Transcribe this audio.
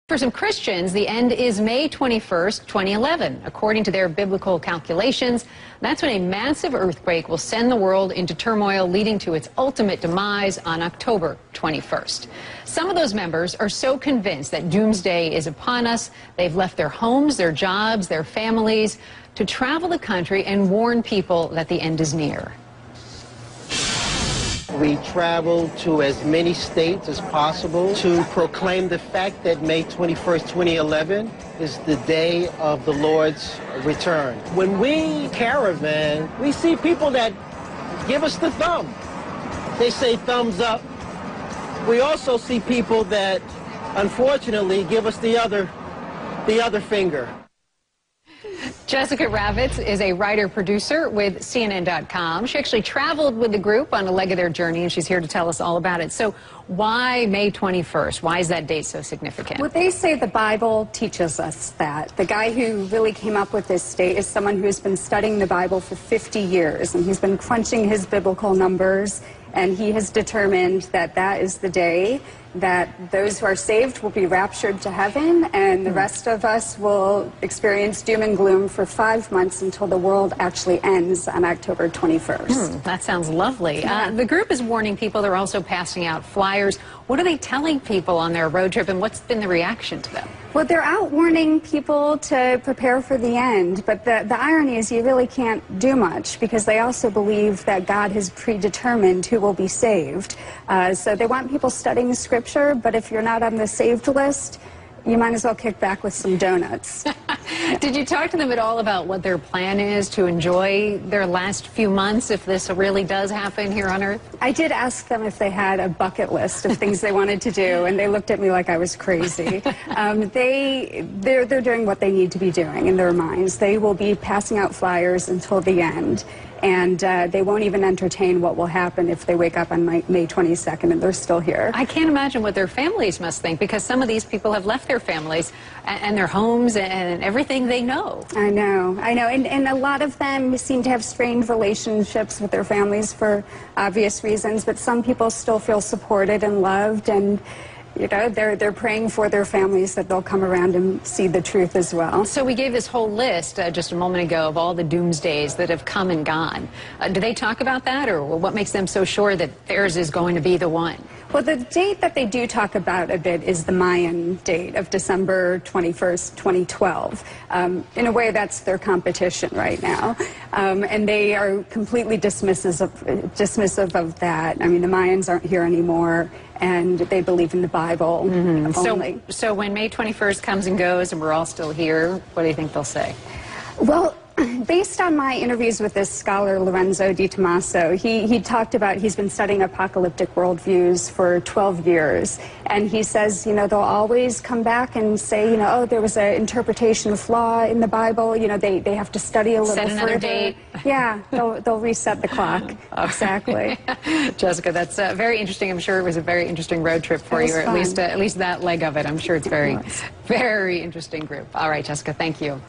For some Christians, the end is May 21st, 2011. According to their biblical calculations, that's when a massive earthquake will send the world into turmoil, leading to its ultimate demise on October 21st. Some of those members are so convinced that doomsday is upon us, they've left their homes, their jobs, their families to travel the country and warn people that the end is near. We traveled to as many states as possible to proclaim the fact that May 21st, 2011 is the day of the Lord's return. When we caravan, we see people that give us the thumb. They say thumbs up. We also see people that, unfortunately, give us the other finger. Jessica Ravitz is a writer-producer with CNN.com. She actually traveled with the group on a leg of their journey, and she's here to tell us all about it. So why May 21st? Why is that date so significant? Well, they say the Bible teaches us that. The guy who really came up with this date is someone who's been studying the Bible for 50 years, and he's been crunching his biblical numbers, and he has determined that that is the day that those who are saved will be raptured to heaven, and the rest of us will experience doom and gloom for 5 months until the world actually ends on October 21st. That sounds lovely. The group is warning people. They're also passing out flyers. What are they telling people on their road trip, and what's been the reaction to them? Well, they're out warning people to prepare for the end, but the irony is you really can't do much because they also believe that God has predetermined who will be saved. So they want people studying Scripture, but if you're not on the saved list, you might as well kick back with some donuts. Did you talk to them at all about what their plan is to enjoy their last few months if this really does happen here on Earth? I did ask them if they had a bucket list of things they wanted to do, and they looked at me like I was crazy. They're doing what they need to be doing in their minds. They will be passing out flyers until the end. And they won't even entertain what will happen if they wake up on May 22nd and they're still here. I can't imagine what their families must think, because some of these people have left their families and their homes and everything they know. I know. And a lot of them seem to have strained relationships with their families for obvious reasons, but some people still feel supported and loved, and you know, they're praying for their families that they'll come around and see the truth as well. So we gave this whole list just a moment ago of all the doomsdays that have come and gone. Do they talk about that, or what makes them so sure that theirs is going to be the one? Well, the date that they do talk about a bit is the Mayan date of December 21st, 2012. In a way, that's their competition right now. And they are completely dismissive of that. I mean, the Mayans aren't here anymore, and they believe in the Bible only. So when May 21st comes and goes and we're all still here, what do you think they'll say? Well, based on my interviews with this scholar, Lorenzo Di Tommaso, he talked about, he's been studying apocalyptic worldviews for 12 years, and he says, you know, they'll always come back and say, you know, oh, there was an interpretation flaw in the Bible, you know, they have to study a little further. Set another date. Yeah, they'll reset the clock. Exactly. Jessica, that's very interesting. I'm sure it was a very interesting road trip for you, or at least that leg of it. I'm sure it's very, very interesting group. All right, Jessica, thank you.